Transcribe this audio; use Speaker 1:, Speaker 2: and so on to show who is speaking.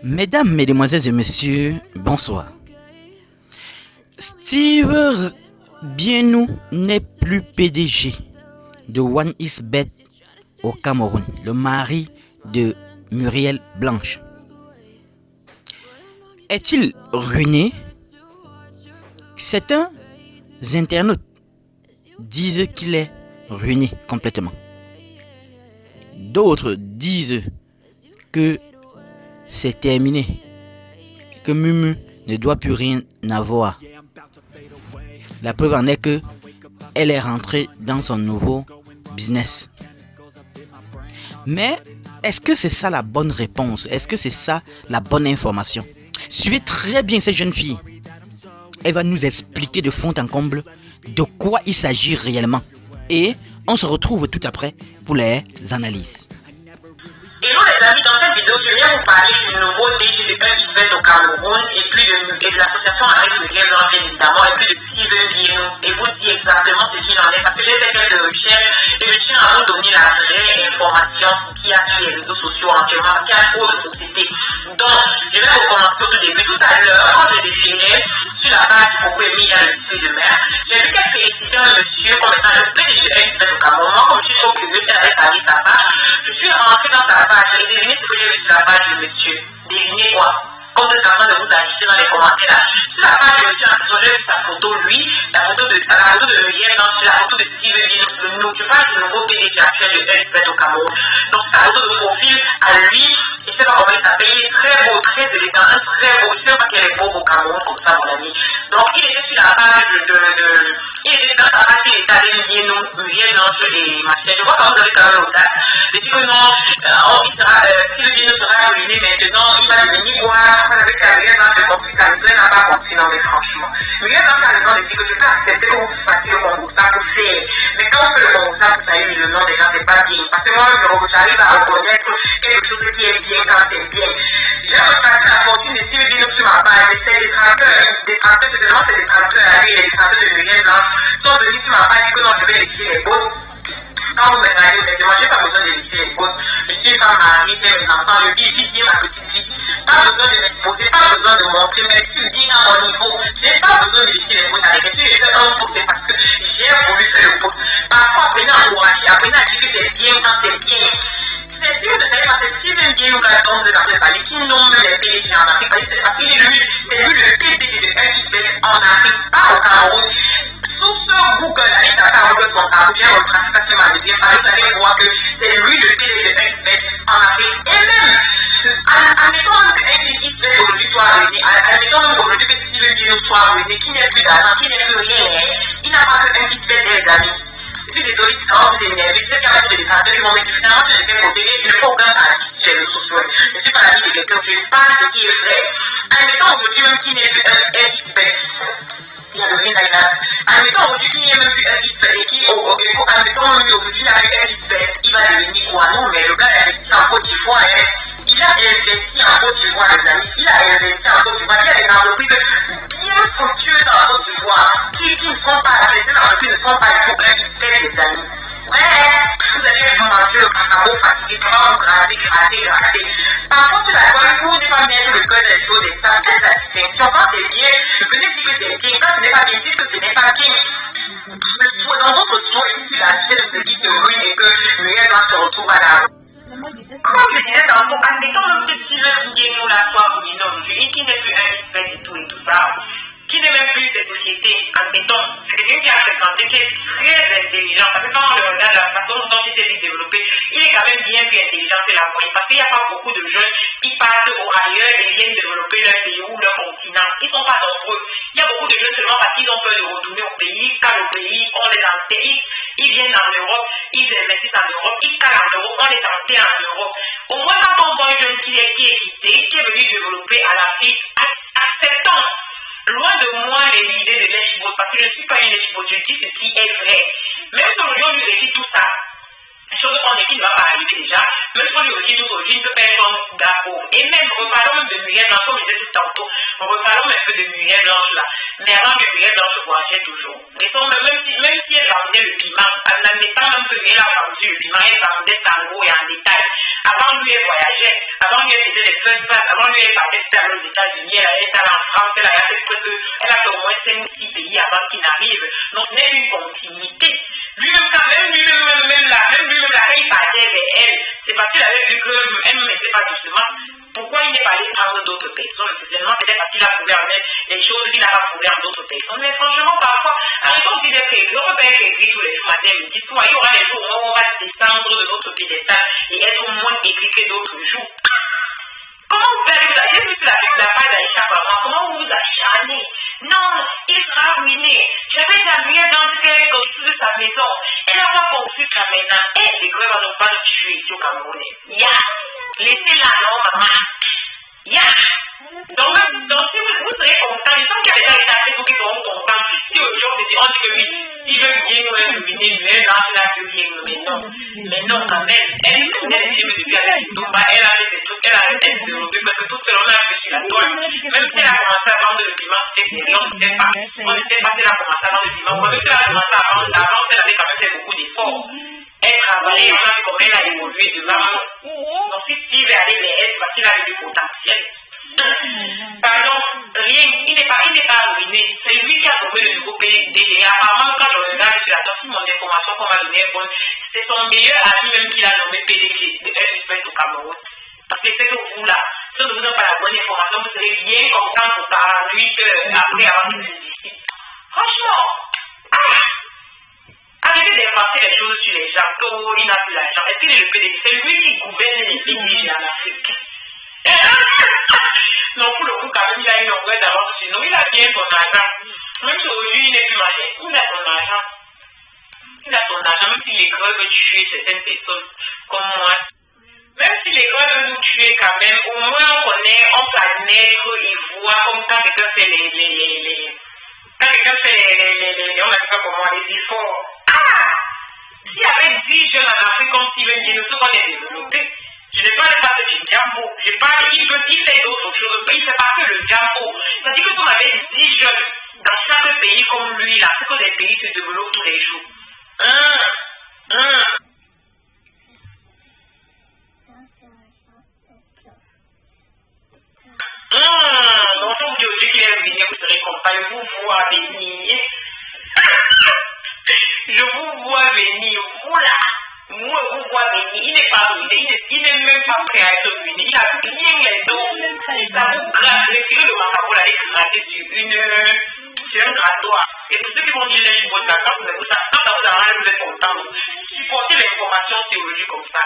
Speaker 1: Mesdames, Mesdemoiselles et Messieurs, bonsoir. Steve Bienou n'est plus PDG de One Is Bet au Cameroun, le mari de Muriel Blanche. Est-il ruiné? Certains internautes disent qu'il est ruiné complètement. D'autres disent que c'est terminé, que Mumu ne doit plus rien avoir. La preuve en est que elle est rentrée dans son nouveau business. Mais est-ce que c'est ça la bonne réponse? Est-ce que c'est ça la bonne information? Suivez très bien cette jeune fille. Elle va nous expliquer de fond en comble de quoi il s'agit réellement. Et on se retrouve tout après pour les analyses.
Speaker 2: Hello les amis, dans cette vidéo, je viens vous parler du nouveau DG de Unibet au Cameroun et puis de l'association avec Muriel Blanche évidemment et puis de Steven Bienou et vous dire exactement ce qu'il en est parce que j'ai fait quelques recherches et je tiens à vous donner la vraie information qui a sur les réseaux sociaux actuellement, qui a trop de société. Donc, je vais vous commencer au tout début. Tout à l'heure, quand je défilais sur la page Pourquoi il y a le lycée de mer, j'ai vu qu'elle félicitait un monsieur comme étant le PDG de Unibet au Cameroun. Comme je suis trop curieux, elle avait parlé sa page. Je suis rentré dans sa page et devinez ce que j'ai vu sur la page du monsieur. Devinez quoi? Comme vous êtes en train de vous afficher dans les commentaires là. Sur la page du monsieur, j'ai vu sa photo, lui, la photo de Muriel, la photo de Steven Bienou, le nouveau PDG actuel de Unibet au Cameroun. Donc, sa photo de profil à lui, je ne sais pas comment il s'appelle, il est très beau, très élégant, très beau. Je ne sais pas qu'elle est beau au Cameroun comme ça, mon ami. Donc, il était sur la page il était dans sa page, il était avec Muriel Blanche et Marcel. Je vois que vous avez quand même l'audace. Je dis que non, Steven Bienou sera ruiné maintenant, il va devenir voir, avec la Muriel Blanche, la Muriel n'a pas compris, non, mais franchement. Muriel Blanche a raison de dire que je peux accepter que vous fassiez le concours, ça pour faire. Mais quand on fait le concours, ça, vous savez, le nom des gens, c'est pas bien. Parce que moi, j'arrive à reconnaître quelque chose qui est bien quand c'est bien. J'ai repassé la fortune de Steven Bienou sur ma page, c'est des tracteurs, seulement c'est des tracteurs à lui, et les tracteurs de Muriel Blanche sont venus sur ma page, que non, je vais écrire les bottes. Quand vous me regardez, honnêtement, je n'ai pas besoin de laisser les bottes. Je suis une femme mariée, j'ai mes enfants, je vis bien ma petite vie. Pas besoin de m'exposer, pas besoin de montrer mes cuisines à mon niveau. Je n'ai pas besoin de laisser les bottes avec les filles. Je fais un pot, c'est parce que j'ai voulu faire le pot. Parfois, apprenez à encourager, apprenez à dire que c'est bien quand c'est bien. C'est sûr de savoir parce que si j'aime bien nous gardons de la parler, qui nomme les PDG en Afrique, parce qu'il est lui le PDG de Unibet en Afrique, pas au Cameroun. Sous ce Google, allez taper Google son Cameroun, bien retracer ça sur ma deuxième page, vous allez voir que c'est lui le PDG de Unibet en Afrique. Et même, admettons que Unibet aujourd'hui soit ruiné, admettons même aujourd'hui que Steven Bienou soit ruiné, qui n'est plus d'argent, qui n'est plus rien, il n'a pas que Unibet des amis. Je suis désolé si ça va vous énerver, je sais qu'il y a des détracteurs qui vont me dire finalement je vais côté, je ne faut aucun parti sur les réseaux sociaux. Je ne suis pas l'ami de quelqu'un, je parle de ce qui est vrai. Admettons aujourd'hui même qui n'est plus Unibet. Il y a le rien d'ailleurs. Admettons aujourd'hui qui n'est même plus Unibet et qui, admettons même aujourd'hui avec Unibet, il va devenir quoi? Non, mais le gars a investi en Côte d'Ivoire, il a investi en Côte d'Ivoire, les amis. Il a investi en Côte d'Ivoire, il y a des entreprises bien fructueuses dans la Côte d'Ivoire qui ne sont pas adressées dans le pays, ne sont pas les problèmes qui pèsent les amis. Ouais, vous allez vous manger le cacao fatigué, ça va vous gratter. Par contre, la bonne, vous n'êtes pas mettre le cœur des choses et ça, c'est la distinction. Quand c'est bien, venez dire que c'est bien. Quand ce n'est pas bien, dites que ce n'est pas bien. Dans votre choix, ici, la chaise de qui se ruine et que Muriel se retrouve à la rue. Comme je disais tantôt, admettons même que si le Bienou la soit ruiné aujourd'hui, qui n'est plus Unibet et tout ça, qui n'est même plus cette société, admettons, c'est quelqu'un qui a fréquenté, qui est très intelligent, parce que quand on le regarde la façon dont il s'est développé, il est quand même bien plus intelligent que la moyenne, parce qu'il n'y a pas beaucoup de jeunes qui partent au ailleurs et viennent développer leur pays ou leur continent. Ils ne sont pas nombreux. Il y a beaucoup de jeunes seulement parce qu'ils ont peur de retourner au pays, car au pays, on les enseigne, ils viennent en Europe, ils investissent en Europe, ils parlent en Europe, on les enseigne en Europe. Au moins, quand on voit un jeune qui est quitté, qui est venu développer à l'Afrique, acceptons. Loin de moi les idées de l'échivote, parce que je ne suis pas une échivote, je dis ce qui est vrai. Même si aujourd'hui on lui dit tout ça, chose qu'on dit qu'il ne va pas arriver déjà, même si on lui dit tout aujourd'hui, il ne peut pas être un d'accord. Et même, reparlons même de Muriel Blanche, comme je disais tout tantôt, reparlons un peu de Muriel Blanche là. Mais avant que Muriel Blanche voyageait toujours. Même si elle vendait le piment, en admettant même que Muriel a vendu le piment, elle vendait tango et en détail. Avant lui, elle voyageait, avant lui, elle faisait des first class, avant lui, elle partait aux États-Unis, elle allait aller en France, elle a fait au moins 5 ou 6 pays avant qu'il n'arrive. Donc, il y a une continuité. Lui-même, quand même, lui-même, il partait vers elle. C'est parce qu'il avait vu qu'elle ne mettait pas doucement. Pourquoi il n'est pas allé prendre d'autres personnes? Certainement, peut-être parce qu'il a trouvé en elle des choses qu'il n'a pas trouvé en d'autres personnes. Mais franchement, parfois, arrêtons aussi d'être aigris. On peut être aigris tous les matins, midi, soir. Il y aura des jours où on va descendre de notre piédestal et être moins aigris que d'autres jours. Comment vous faites ça? J'ai vu la page d'Aïcha Bama. Comment vous vous acharnez? Non, il sera ruiné. J'avais jamais dans qu'elle construit sa maison. Elle n'a pas construit sa maison. Et les grèves n'ont pas de tuer ici au Cameroun. Ya! Laissez-la, non, maman. Ya! Donc, si vous serez content, il semble qu'il y a déjà été assez pour qu'ils seront contents. Si aujourd'hui, on dit que oui, s'il veut bien nous éliminer, mais là, c'est là que bien nous. Mais non, quand même. Elle est tournée les films depuis la Dumba, elle a fait des trucs, elle a fait des trucs, parce que tout ce long-là, c'est sur la toile. Même si elle a commencé à vendre le piment, c'était on ne sait pas. On ne sait pas si elle a commencé à vendre le piment. Même si elle a commencé à vendre, avant, elle avait quand même fait beaucoup d'efforts. Elle travaillait, on a vu comment elle a évolué de l'amour. Donc, si Steve est allé vers elle, c'est parce qu'il avait du potentiel. Pardon, rien, il n'est pas ruiné. C'est lui qui a trouvé le nouveau PDG. Et apparemment, quand je regarde sur la si mon information qu'on m'a donnée est bonne, c'est son meilleur ami même qui l'a nommé PDG de F-Spect au Cameroun. Parce que c'est que vous là, si vous n'avez pas la bonne information, vous serez bien content pour par lui après avoir été ici. Franchement, arrêtez d'inventer les choses sur les gens. Oh, il n'a plus l'argent. Est-ce qu'il est le PDG? C'est lui qui gouverne les PDG en Afrique. Non, pour le coup, quand même, il a une longueur d'avance sur nous. Il a bien son argent. Même si aujourd'hui, il n'est plus marié, il a son argent. Il a son argent, même si les grèves veulent tuer certaines personnes comme moi. Même si les grèves veulent nous tuer quand même, au moins on connaît, on s'admire, il voit comme quand quelqu'un fait quand quelqu'un fait on a fait comment, les efforts. S'il y avait 10 jeunes en Afrique comme Steven Guinness, ce qu'on est développé, je ne parle pas de Djambo. Je parle, il fait d'autres choses. Il ne fait pas que le Djambo. C'est-à-dire que si on avait 10 jeunes dans chaque pays comme lui, là, c'est que les pays se développent tous les jours. Donc, je vous dis aussi qu'il est venu, vous serez content. Je vous vois venir. Je vous vois venir. Voilà. Moi, vous voyez, il n'est pas ruiné, il n'est même pas prêt à être ruiné. Il a bien les dos. Ça vous gratte. Le kilo de macaroni là est gratté sur un grattoir. Et tous ceux qui vont dire les choses, quand vous avez ça, quand vous avez vous êtes content. Supportez l'information théologique comme ça.